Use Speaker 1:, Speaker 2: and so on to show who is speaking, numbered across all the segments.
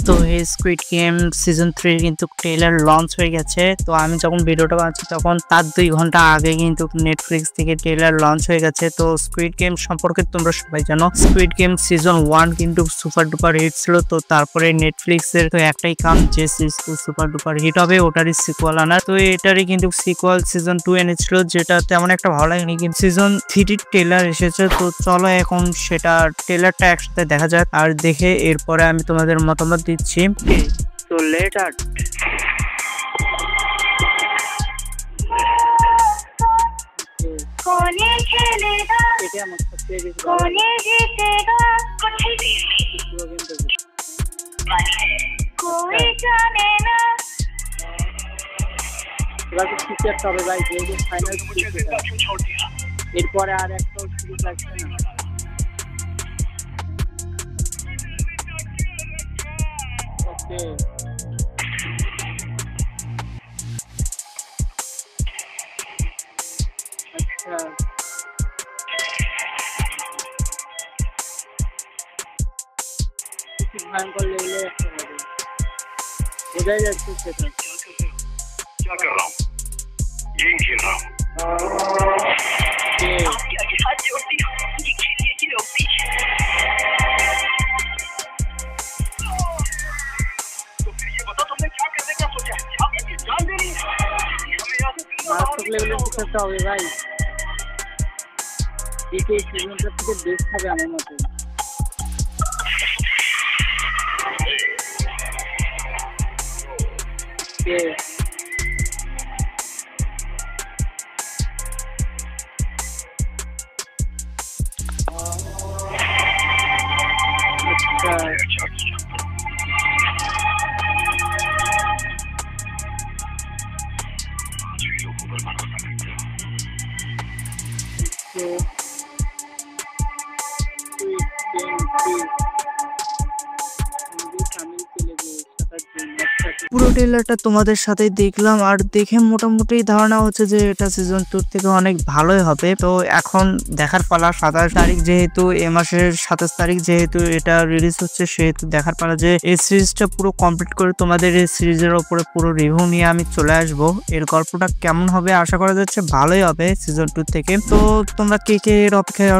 Speaker 1: তো এই squid game season 3 কিন্তু ট্রেলার লঞ্চ হয়ে গেছে। তো আমি যখন ভিডিওটা বানাচ্ছি তখন তার 2 ঘন্টা আগে কিন্তু নেটফ্লিক্স থেকে ট্রেলার লঞ্চ হয়ে গেছে। তো স্কুইড গেম সম্পর্কে তোমরা সবাই জানো, স্কুইড গেম সিজন 1 কিন্তু সুপার ডুপার হিট ছিল। তো তারপরে নেটফ্লিক্স এর তো একটাই কাম যে সুপার ডুপার হিট হবে ওটারই সিকুয়াল আনার। তো এটারই কিন্তু সিকুয়াল সিজন 2 এনেছিল, যেটা তেমন একটা ভালো লাগেনি, কিন্তু সিজন 3 ট্রেলার এসেছে। তো চলো এখন সেটা ট্রেলারটা একসাথে দেখা যাক, আর দেখে এরপরে আমি তোমাদের মতামত দিচ্ছি। তো লেট আর্ট
Speaker 2: कोने खेलेगा कोने जीतेगा कुछ भी कोई जाने ना
Speaker 1: এবার টিকেট হবে ভাই, যে ফাইনাল এরপরে আর একটা সিরিজ আসবে না। ওকে আচ্ছা ভয়ঙ্কর লেভেলে একটা হবে, বোঝাই যাচ্ছে সেটা।
Speaker 3: क्या कर रहा हूँ? गेम खेल रहा हूँ। तो फिर ये बताओ तुमने क्या करने का सोचा है? आपकी जान देनी है? हमें यहाँ से
Speaker 1: মারাত্মক লেভেলের কিছু একটা হবে ভাই। এই সিজনটা থেকে বেস্ট হবে আমার মতে। পুরো ট্রেলারটা তোমাদের সাথে দেখলাম, আর দেখে মোটামুটি ধারণা হচ্ছে যে এটা সিজন 2 থেকে অনেক ভালোই হবে। তো এখন দেখার পালা। 27 তারিখ যেহেতু এ মাসের 27 তারিখ যেহেতু এটা রিলিজ হচ্ছে, সেহেতু দেখার পালা যে এই সিরিজটা পুরো কমপ্লিট করে তোমাদের এই সিরিজের ওপরে পুরো রিভিউ নিয়ে আমি চলে আসব। এর গল্পটা কেমন হবে আশা করা যাচ্ছে ভালোই হবে সিজন 2 থেকে। তো তোমরা কে কে এর অপেক্ষায়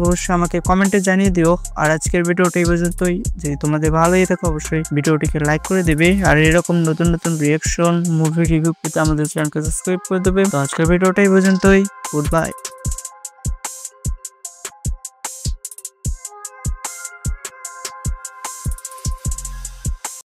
Speaker 1: অবশ্যই আমাকে কমেন্টে জানিয়ে দিও। আর আজকের ভিডিওটা এই পর্যন্তই। যদি তোমাদের ভালোই থাকে অবশ্যই ভিডিওটিকে লাইক করে দেবে, আর এরকম নতুন নতুন রিয়াকশন মুভি রিভিউ পেতে আমাদের চ্যানেলকে সাবস্ক্রাইব করে দেবে। তো আজকের ভিডিওটা এই পর্যন্তই। Good bye.